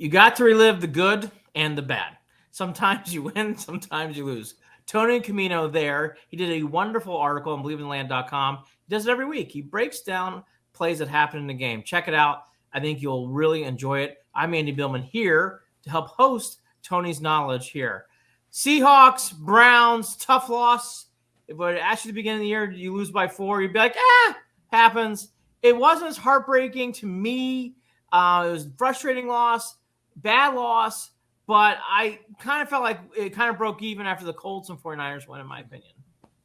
You got to relive the good and the bad. Sometimes you win, sometimes you lose. Tony Camino there, he did a wonderful article on BelieveInLand.com. He does it every week. He breaks down plays that happen in the game. Check it out. I think you'll really enjoy it. I'm Andy Billman here to help host Tony's Knowledge here. Seahawks, Browns, tough loss. But actually, at the beginning of the year, you lose by 4. You'd be like, happens. It wasn't as heartbreaking to me. It was a frustrating loss, bad loss, but I kind of felt like it kind of broke even after the Colts and 49ers won, in my opinion.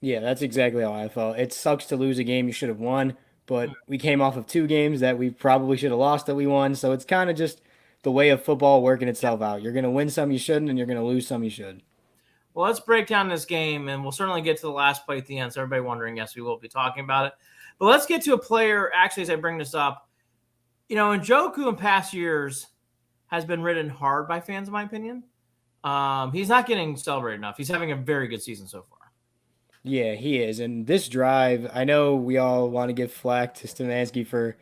Yeah, that's exactly how I felt. It sucks to lose a game you should have won, but we came off of 2 games that we probably should have lost that we won. So it's kind of just the way of football working itself out. You're going to win some you shouldn't, and you're going to lose some you should. Well, let's break down this game, and we'll certainly get to the last play at the end. So everybody wondering, yes, we will be talking about it. But let's get to a player, actually, as I bring this up. Njoku in past years has been ridden hard by fans, in my opinion. He's not getting celebrated enough. He's having a very good season so far. Yeah, he is. And this drive, I know we all want to give flack to Stefanski for,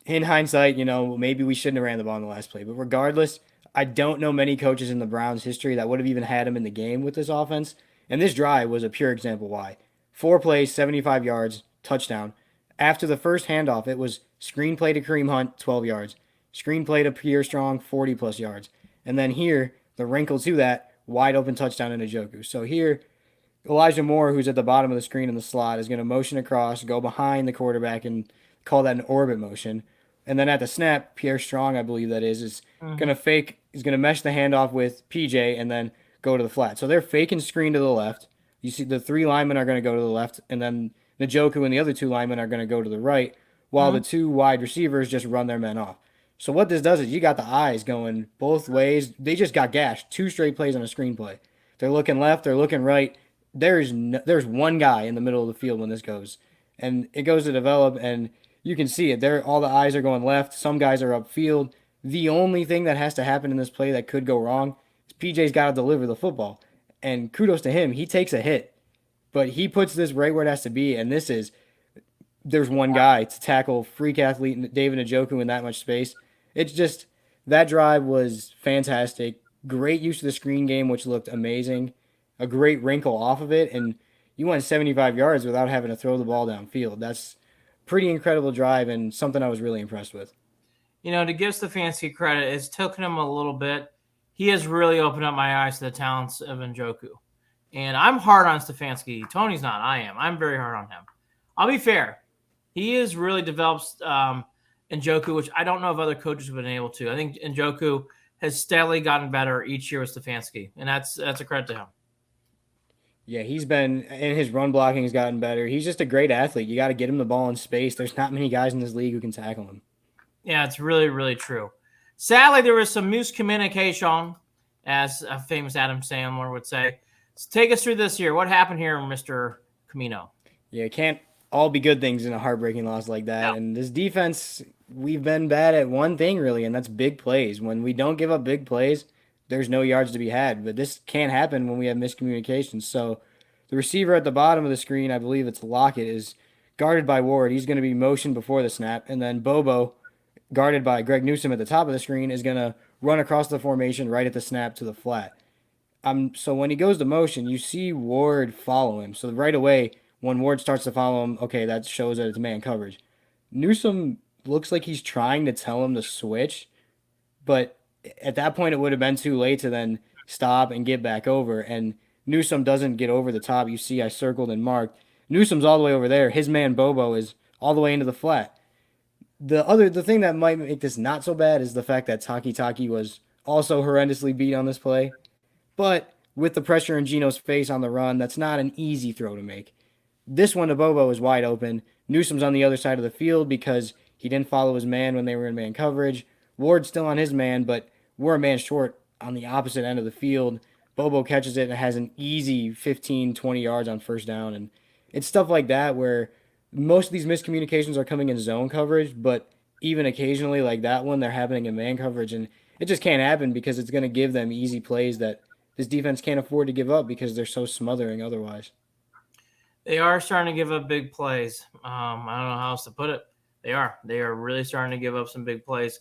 in hindsight, maybe we shouldn't have ran the ball in the last play. But regardless, I don't know many coaches in the Browns' history that would have even had him in the game with this offense. And this drive was a pure example why. 4 plays, 75 yards, touchdown. After the first handoff, it was screenplay to Kareem Hunt, 12 yards. Screenplay to Pierre Strong, 40-plus yards. And then here, the wrinkle to that, wide open touchdown in Njoku. So here, Elijah Moore, who's at the bottom of the screen in the slot, is going to motion across, go behind the quarterback, and call that an orbit motion. And then at the snap, Pierre Strong, I believe that is going to fake, is going to mesh the handoff with PJ and then go to the flat. So they're faking screen to the left. You see the 3 linemen are going to go to the left, and then Njoku and the other 2 linemen are going to go to the right, while the 2 wide receivers just run their men off. So what this does is you got the eyes going both ways. They just got gashed. 2 straight plays on a screenplay. They're looking left, they're looking right. There's one guy in the middle of the field when this goes, and it goes to develop, and you can see it. There, all the eyes are going left. Some guys are upfield. The only thing that has to happen in this play that could go wrong is PJ's got to deliver the football, and kudos to him. He takes a hit, but he puts this right where it has to be, and there's one guy to tackle freak athlete David Njoku in that much space. It's just, that drive was fantastic. Great use of the screen game, which looked amazing. A great wrinkle off of it, and you went 75 yards without having to throw the ball downfield. That's pretty incredible drive and something I was really impressed with. To give Stefanski credit, it's taken him a little bit. He has really opened up my eyes to the talents of Njoku. And I'm hard on Stefanski. Tony's not. I am. I'm very hard on him. I'll be fair. He has really developed Njoku, which I don't know if other coaches have been able to. I think Njoku has steadily gotten better each year with Stefanski, and that's a credit to him. Yeah, he's been, and his run blocking has gotten better. He's just a great athlete. You got to get him the ball in space. There's not many guys in this league who can tackle him. Yeah, it's really, really true. Sadly, there was some miscommunication, as a famous Adam Sandler would say. So take us through this year. What happened here, Mr. Camino? Yeah, it can't all be good things in a heartbreaking loss like that. No. And this defense, we've been bad at one thing, really, and that's big plays. When we don't give up big plays, there's no yards to be had. But this can't happen when we have miscommunications. So the receiver at the bottom of the screen, I believe it's Lockett, is guarded by Ward. He's going to be motioned before the snap. And then Bobo, guarded by Greg Newsome at the top of the screen, is going to run across the formation right at the snap to the flat. So when he goes to motion, you see Ward follow him. So right away, when Ward starts to follow him, okay, that shows that it's man coverage. Newsome looks like he's trying to tell him to switch, but at that point it would have been too late to then stop and get back over. And Newsome doesn't get over the top. You see I circled and marked. Newsome's all the way over there. His man Bobo is all the way into the flat. The thing that might make this not so bad is the fact that Taki was also horrendously beat on this play. But with the pressure in Geno's face on the run, that's not an easy throw to make. This one to Bobo is wide open. Newsome's on the other side of the field because he didn't follow his man when they were in man coverage. Ward's still on his man, but we're a man short on the opposite end of the field. Bobo catches it and has an easy 15, 20 yards on first down. And it's stuff like that where most of these miscommunications are coming in zone coverage, but even occasionally like that one, they're happening in man coverage. And it just can't happen because it's going to give them easy plays that this defense can't afford to give up because they're so smothering otherwise. They are starting to give up big plays. I don't know how else to put it. They are. They are really starting to give up some big plays.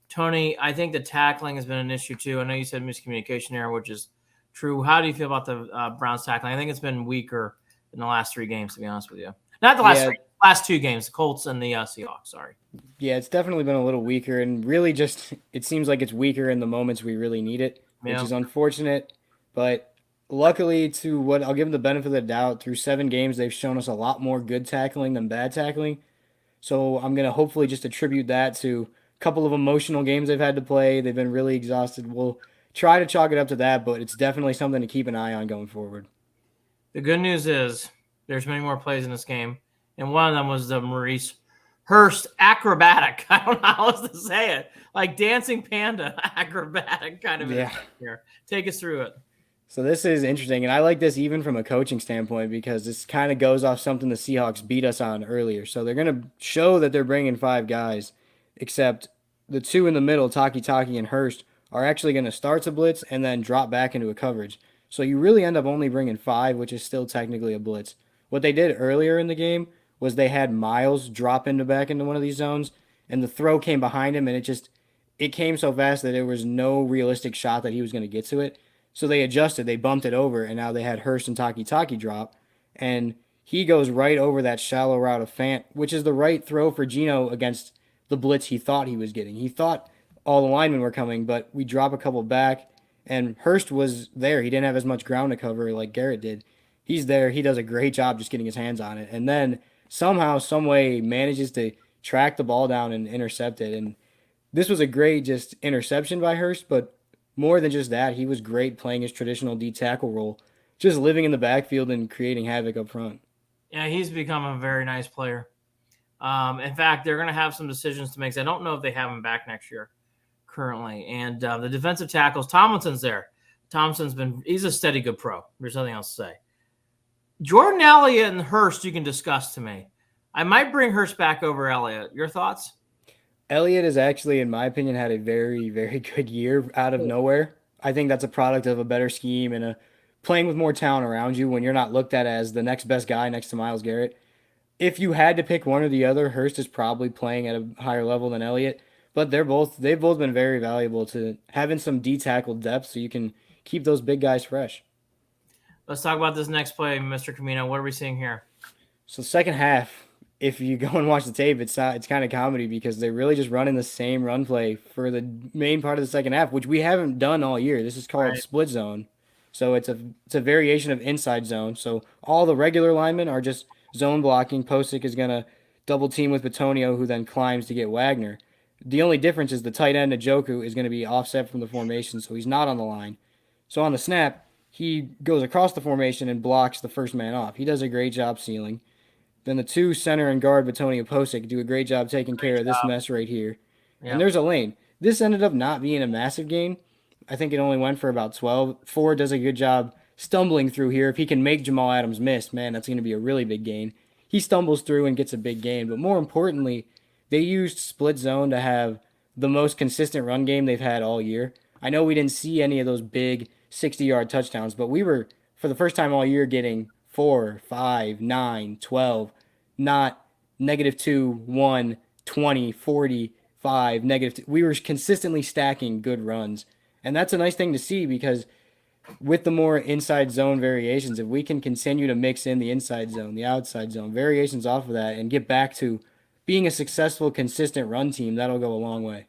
Tony, I think the tackling has been an issue too. I know you said miscommunication error, which is true. How do you feel about the Browns tackling? I think it's been weaker in the last 3 games, to be honest with you. Not the last Yeah, 3, last 2 games, the Colts and the Seahawks. Sorry. yeah, it's definitely been a little weaker, and really just it seems like it's weaker in the moments we really need it, which Yeah. is unfortunate. But luckily, to what I'll give them the benefit of the doubt, through 7 games, they've shown us a lot more good tackling than bad tackling. So I'm gonna hopefully just attribute that to a couple of emotional games they've had to play. They've been really exhausted. We'll try to chalk it up to that, but it's definitely something to keep an eye on going forward. The good news is there's many more plays in this game, and one of them was the Maurice Hurst acrobatic. I don't know how else to say it. Like dancing panda acrobatic kind of Yeah. here. Take us through it. So this is interesting, and I like this even from a coaching standpoint because this kind of goes off something the Seahawks beat us on earlier. So they're going to show that they're bringing 5 guys, except the 2 in the middle, Taki and Hurst, are actually going to start to blitz and then drop back into a coverage. So you really end up only bringing 5, which is still technically a blitz. What they did earlier in the game was they had Miles drop into back into one of these zones, and the throw came behind him, and it came so fast that there was no realistic shot that he was going to get to it. So they adjusted, they bumped it over, and now they had Hurst and Taki drop. And he goes right over that shallow route of Fant, which is the right throw for Geno against the blitz he thought he was getting. He thought all the linemen were coming, but we drop a couple back, and Hurst was there. He didn't have as much ground to cover like Garrett did. He's there. He does a great job just getting his hands on it. And then somehow, some way, manages to track the ball down and intercept it. And this was a great just interception by Hurst, but more than just that, he was great playing his traditional D tackle role, just living in the backfield and creating havoc up front. Yeah, he's become a very nice player. In fact, they're going to have some decisions to make. I don't know if they have him back next year currently. And the defensive tackles, Tomlinson's there. He's a steady good pro. There's nothing else to say. Jordan Elliott and Hurst, you can discuss to me. I might bring Hurst back over Elliott. Your thoughts? Elliott has actually, in my opinion, had a very, very good year out of nowhere. I think that's a product of a better scheme and playing with more talent around you when you're not looked at as the next best guy next to Myles Garrett. If you had to pick one or the other, Hurst is probably playing at a higher level than Elliott, but they've both been very valuable to having some D tackle depth so you can keep those big guys fresh. Let's talk about this next play, Mr. Camino. What are we seeing here? So second half, if you go and watch the tape, it's kind of comedy because they're really just running the same run play for the main part of the second half, which we haven't done all year. This is called split zone. So it's a variation of inside zone. So all the regular linemen are just zone blocking. Posick is going to double team with Batonio, who then climbs to get Wagner. The only difference is the tight end, Njoku, is going to be offset from the formation, so he's not on the line. So on the snap, he goes across the formation and blocks the first man off. He does a great job sealing. Then the 2 center and guard, Batonio Posick, do a great job taking care of this mess right here. Yep. And there's a lane. This ended up not being a massive gain. I think it only went for about 12. Ford does a good job stumbling through here. If he can make Jamal Adams miss, man, that's going to be a really big gain. He stumbles through and gets a big gain. But more importantly, they used split zone to have the most consistent run game they've had all year. I know we didn't see any of those big 60-yard touchdowns, but we were, for the first time all year, getting 4, 5, 9, 12, not -2, 1, 20, 40, 5, -2. We were consistently stacking good runs. And that's a nice thing to see because with the more inside zone variations, if we can continue to mix in the inside zone, the outside zone, variations off of that, and get back to being a successful, consistent run team, that'll go a long way.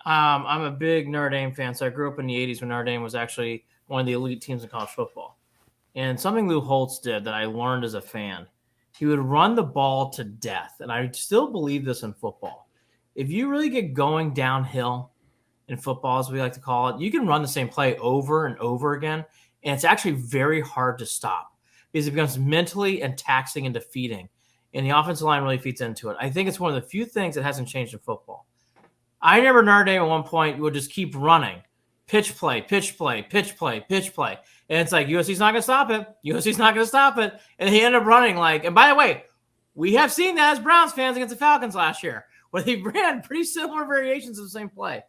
I'm a big Notre Dame fan, so I grew up in the 80s when Notre Dame was actually one of the elite teams in college football. And something Lou Holtz did that I learned as a fan, he would run the ball to death. And I still believe this in football. If you really get going downhill in football, as we like to call it, you can run the same play over and over again. And it's actually very hard to stop because it becomes mentally and taxing and defeating. And the offensive line really feeds into it. I think it's one of the few things that hasn't changed in football. I remember Notre Dame at one point would just keep running. Pitch play, pitch play, pitch play, pitch play. And it's like, USC's not going to stop it. USC's not going to stop it. And he ended up running like, and by the way, we have seen that as Browns fans against the Falcons last year, where they ran pretty similar variations of the same play.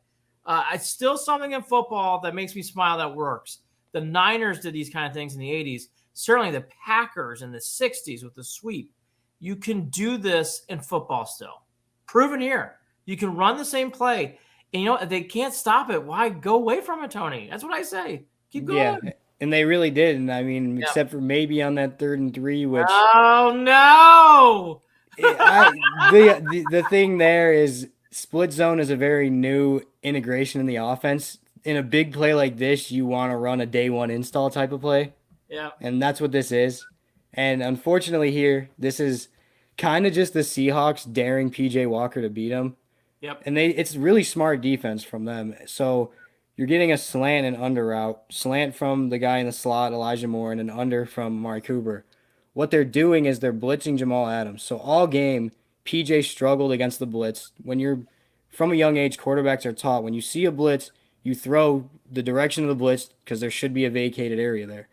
It's still something in football that makes me smile that works. The Niners did these kind of things in the 80s. Certainly the Packers in the 60s with the sweep. You can do this in football still. Proven here. You can run the same play. And you know, if they can't stop it, why go away from it, Tony? That's what I say. Keep Yeah, going. and they really did. And I mean, Yeah. except for maybe on that 3rd and 3, which Oh no. the thing there is split zone is a very new integration in the offense. In a big play like this, you want to run a day one install type of play, Yeah. and that's what this is. And unfortunately, here this is kind of just the Seahawks daring PJ Walker to beat them, Yep. and it's really smart defense from them. So you're getting a slant and under route, slant from the guy in the slot, Elijah Moore, and an under from Amari Cooper. What they're doing is they're blitzing Jamal Adams. So all game, PJ struggled against the blitz. When you're from a young age, quarterbacks are taught when you see a blitz, you throw the direction of the blitz because there should be a vacated area there.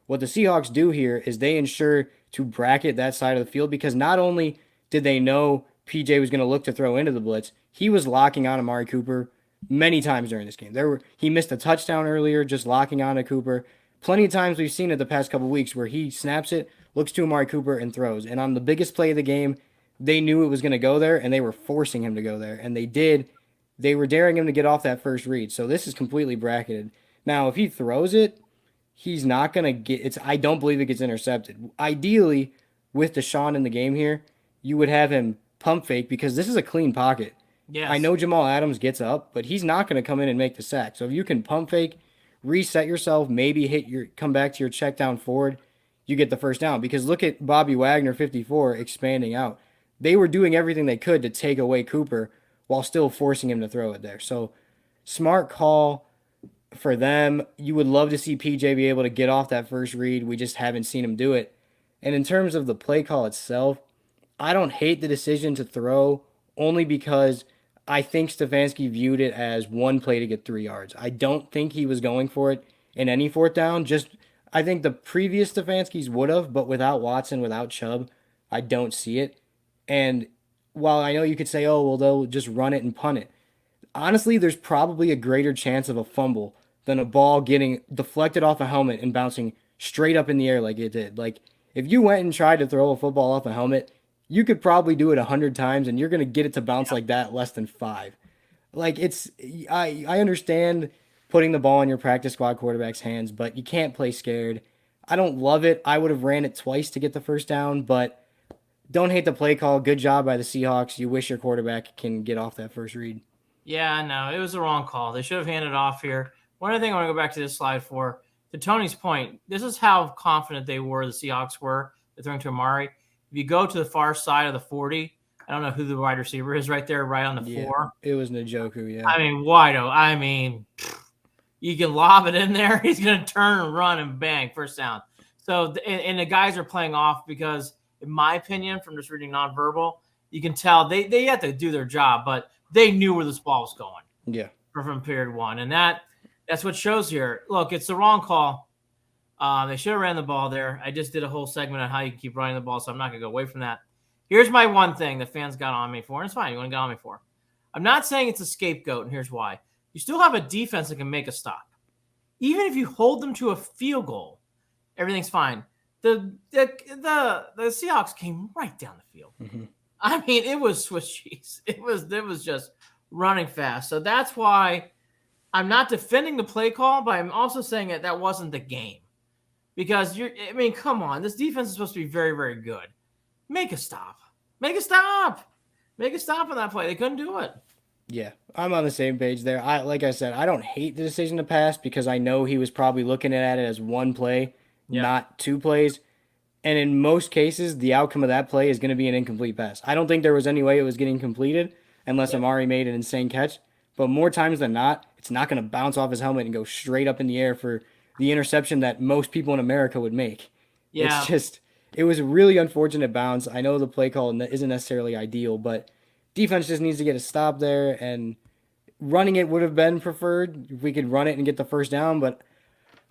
What the Seahawks do here is they ensure to bracket that side of the field because not only did they know PJ was going to look to throw into the blitz, he was locking on Amari Cooper many times during this game. He missed a touchdown earlier just locking on to Cooper. Plenty of times we've seen it the past couple of weeks where he snaps it, looks to Amari Cooper, and throws. And on the biggest play of the game, they knew it was going to go there, and they were forcing him to go there. And they did. They were daring him to get off that first read. So this is completely bracketed. Now, if he throws it, he's not going to get it's. I don't believe it gets intercepted. Ideally, with Deshaun in the game here, you would have him pump fake because this is a clean pocket. Yes. I know Jamal Adams gets up, but he's not going to come in and make the sack. So if you can pump fake, reset yourself, maybe come back to your check down forward, you get the first down. Because look at Bobby Wagner, 54, expanding out. They were doing everything they could to take away Cooper while still forcing him to throw it there. So smart call for them. You would love to see PJ be able to get off that first read. We just haven't seen him do it. And in terms of the play call itself, I don't hate the decision to throw only because I think Stefanski viewed it as one play to get 3 yards. I don't think he was going for it in any fourth down. I think the previous Stefanskis would have, but without Watson, without Chubb, I don't see it. And while I know you could say, oh, well, they'll just run it and punt it. Honestly, there's probably a greater chance of a fumble than a ball getting deflected off a helmet and bouncing straight up in the air like it did. Like, if you went and tried to throw a football off a helmet, you could probably do it 100 times and you're going to get it to bounce like that less than 5. Like, I understand putting the ball in your practice squad quarterback's hands, but you can't play scared. I don't love it. I would have ran it twice to get the first down, but don't hate the play call. Good job by the Seahawks. You wish your quarterback can get off that first read. Yeah, no, it was the wrong call. They should have handed off here. One other thing I want to go back to this slide for, to Tony's point, this is how confident the Seahawks were, throwing to Amari. If you go to the far side of the 40, I don't know who the wide receiver is right there, right on the floor. It was Njoku, yeah. I mean, I mean, you can lob it in there. He's going to turn and run and bang, first down. So, and the guys are playing off because, in my opinion, from just reading nonverbal, you can tell they have to do their job, but they knew where this ball was going. Yeah. From period one. And that's what shows here. Look, it's the wrong call. They should have ran the ball there. I just did a whole segment on how you can keep running the ball, so I'm not going to go away from that. Here's my one thing the fans got on me for, and it's fine. You want to get on me for. I'm not saying it's a scapegoat, and here's why. You still have a defense that can make a stop. Even if you hold them to a field goal, everything's fine. The Seahawks came right down the field. Mm-hmm. I mean, it was Swiss cheese. It was just running fast. So that's why I'm not defending the play call, but I'm also saying that wasn't the game. Because come on, this defense is supposed to be very, very good. Make a stop. Make a stop on that play. They couldn't do it. Yeah, I'm on the same page there. Like I said, I don't hate the decision to pass because I know he was probably looking at it as one play, not 2 plays. And in most cases, the outcome of that play is going to be an incomplete pass. I don't think there was any way it was getting completed unless Amari made an insane catch. But more times than not, it's not going to bounce off his helmet and go straight up in the air for the interception that most people in America would make. Yeah. It was a really unfortunate bounce. I know the play call isn't necessarily ideal, but defense just needs to get a stop there, and running it would have been preferred if we could run it and get the first down, but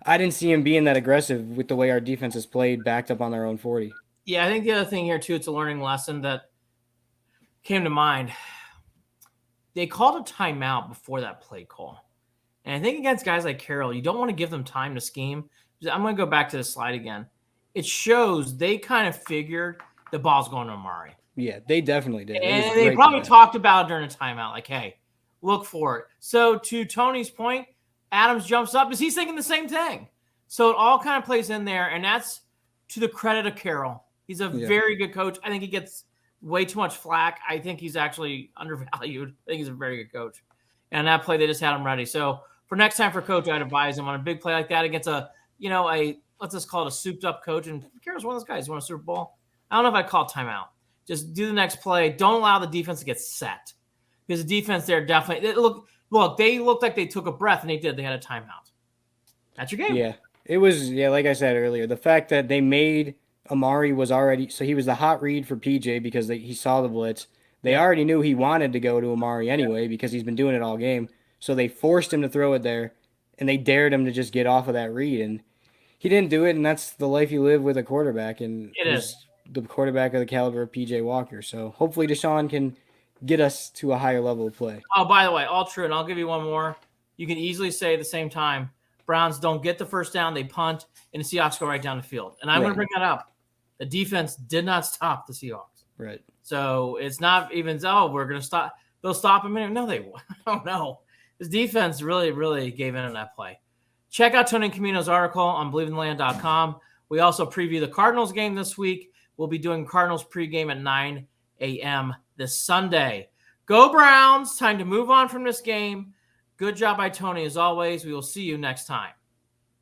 I didn't see him being that aggressive with the way our defense has played backed up on their own 40. Yeah, I think the other thing here, too, it's a learning lesson that came to mind. They called a timeout before that play call. And I think against guys like Carroll, you don't want to give them time to scheme. I'm going to go back to the slide again. It shows they kind of figured the ball's going to Amari. Yeah, they definitely did. And they probably talked about it during a timeout, like, hey, look for it. So to Tony's point, Adams jumps up because he's thinking the same thing. So it all kind of plays in there, and that's to the credit of Carroll. He's a very good coach. I think he gets way too much flack. I think he's actually undervalued. I think he's a very good coach. And that play, they just had him ready. So for next time for coach, I'd advise him on a big play like that against let's just call it a souped up coach. And Carroll's one of those guys who won a Super Bowl. I don't know if I'd call timeout. Just do the next play. Don't allow the defense to get set. Because the defense there definitely they looked like they took a breath, and they did. They had a timeout. That's your game. Yeah. It was, like I said earlier, the fact that they made Amari was already, so he was the hot read for PJ because he saw the blitz. They already knew he wanted to go to Amari anyway because he's been doing it all game. So they forced him to throw it there, and they dared him to just get off of that read. And he didn't do it, and that's the life you live with a quarterback. And it is the quarterback of the caliber of PJ Walker. So hopefully Deshaun can get us to a higher level of play. Oh, by the way, all true, and I'll give you one more. You can easily say at the same time, Browns don't get the first down, they punt, and the Seahawks go right down the field. And I'm going to bring that up. The defense did not stop the Seahawks. Right. So it's not even, we're going to stop. They'll stop them. No, they won't. Oh, no. This defense really, really gave in on that play. Check out Tony Camino's article on BelieveInTheLand.com. We also preview the Cardinals game this week. We'll be doing Cardinals pregame at 9 a.m. this Sunday. Go Browns. Time to move on from this game. Good job by Tony as always. We will see you next time.